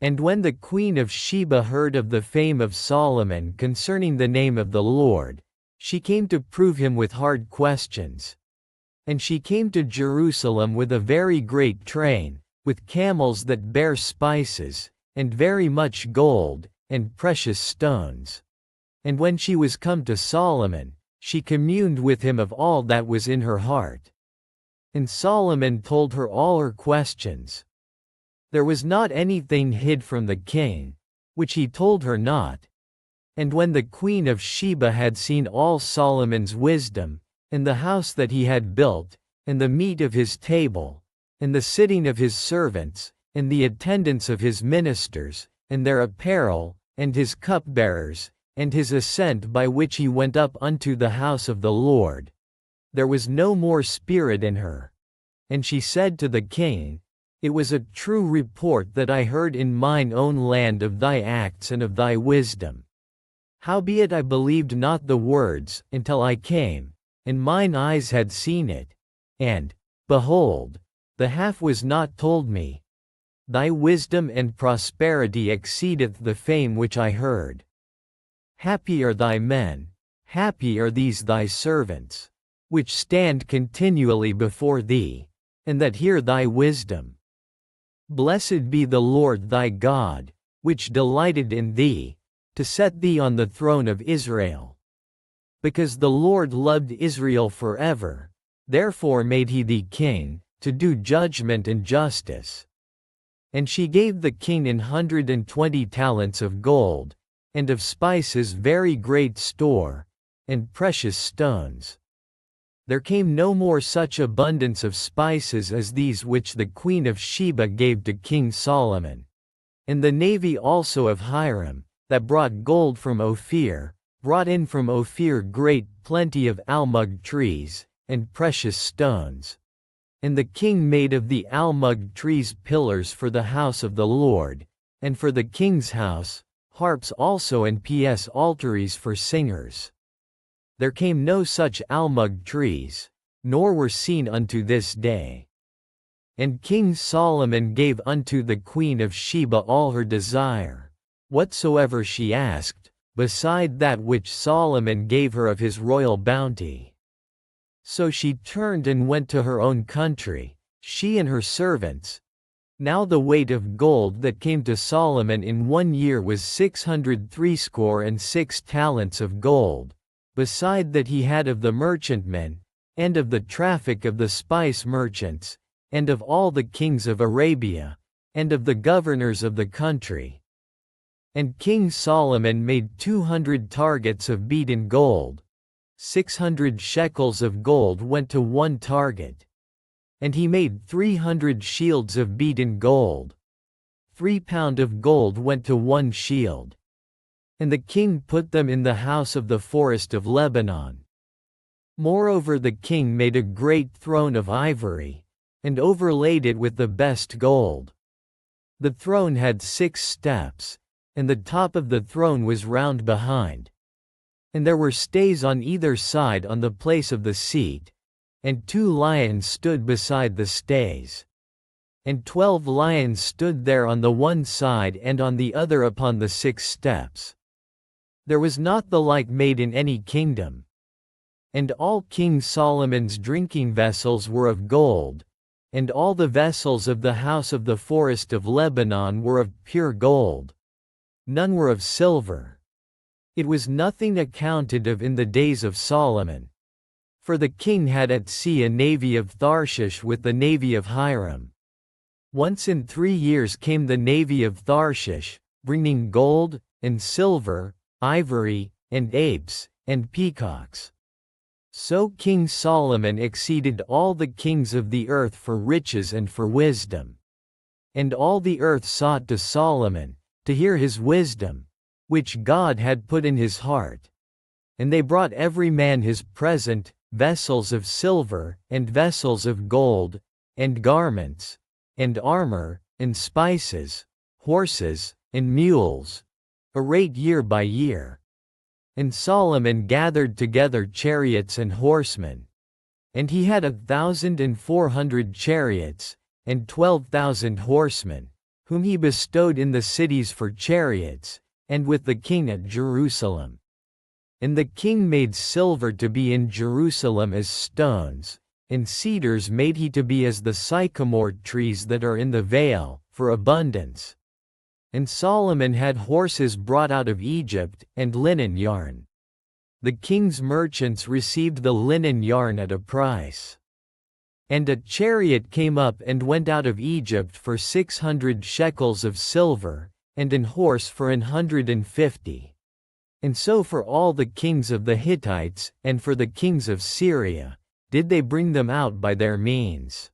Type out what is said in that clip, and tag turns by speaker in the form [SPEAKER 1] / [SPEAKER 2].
[SPEAKER 1] And when the queen of Sheba heard of the fame of Solomon concerning the name of the Lord, she came to prove him with hard questions. And she came to Jerusalem with a very great train, with camels that bear spices, and very much gold, and precious stones. And when she was come to Solomon, she communed with him of all that was in her heart. And Solomon told her all her questions. There was not anything hid from the king, which he told her not. And when the queen of Sheba had seen all Solomon's wisdom, and the house that he had built, and the meat of his table, and the sitting of his servants, and the attendance of his ministers, and their apparel, and his cupbearers, and his ascent by which he went up unto the house of the Lord, there was no more spirit in her. And she said to the king, It was a true report that I heard in mine own land of thy acts and of thy wisdom. Howbeit I believed not the words, until I came, and mine eyes had seen it. And, behold, the half was not told me. Thy wisdom and prosperity exceedeth the fame which I heard. Happy are thy men, happy are these thy servants, which stand continually before thee, and that hear thy wisdom. Blessed be the Lord thy God, which delighted in thee, to set thee on the throne of Israel. Because the Lord loved Israel forever, therefore made he thee king, to do judgment and justice. And she gave the king 120 talents of gold, and of spices very great store, and precious stones. There came no more such abundance of spices as these which the queen of Sheba gave to King Solomon. And the navy also of Hiram, that brought gold from Ophir, brought in from Ophir great plenty of almug trees, and precious stones. And the king made of the almug trees pillars for the house of the Lord, and for the king's house, harps also and psalteries for singers. There came no such almug trees, nor were seen unto this day. And King Solomon gave unto the queen of Sheba all her desire, whatsoever she asked, beside that which Solomon gave her of his royal bounty. So she turned and went to her own country, she and her servants. Now the weight of gold that came to Solomon in 1 year was 666 talents of gold, beside that he had of the merchantmen, and of the traffic of the spice merchants, and of all the kings of Arabia, and of the governors of the country. And King Solomon made 200 targets of beaten gold. 600 shekels of gold went to one target. And he made 300 shields of beaten gold. 3 pound of gold went to one shield. And the king put them in the house of the forest of Lebanon. Moreover the king made a great throne of ivory, and overlaid it with the best gold. The throne had 6 steps, and the top of the throne was round behind. And there were stays on either side on the place of the seat, and 2 lions stood beside the stays. And 12 lions stood there on the one side and on the other upon the 6 steps. There was not the like made in any kingdom. And all King Solomon's drinking vessels were of gold, and all the vessels of the house of the forest of Lebanon were of pure gold. None were of silver. It was nothing accounted of in the days of Solomon. For the king had at sea a navy of Tharshish with the navy of Hiram. Once in 3 years came the navy of Tharshish, bringing gold, and silver, ivory, and apes, and peacocks. So King Solomon exceeded all the kings of the earth for riches and for wisdom. And all the earth sought to Solomon, to hear his wisdom, which God had put in his heart. And they brought every man his present, vessels of silver, and vessels of gold, and garments, and armor, and spices, horses, and mules, a rate year by year. And Solomon gathered together chariots and horsemen. And he had 1,400 chariots, and 12,000 horsemen, whom he bestowed in the cities for chariots, and with the king at Jerusalem. And the king made silver to be in Jerusalem as stones, and cedars made he to be as the sycamore trees that are in the vale, for abundance. And Solomon had horses brought out of Egypt, and linen yarn. The king's merchants received the linen yarn at a price. And a chariot came up and went out of Egypt for 600 shekels of silver, and an horse for 150. And so for all the kings of the Hittites, and for the kings of Syria, did they bring them out by their means.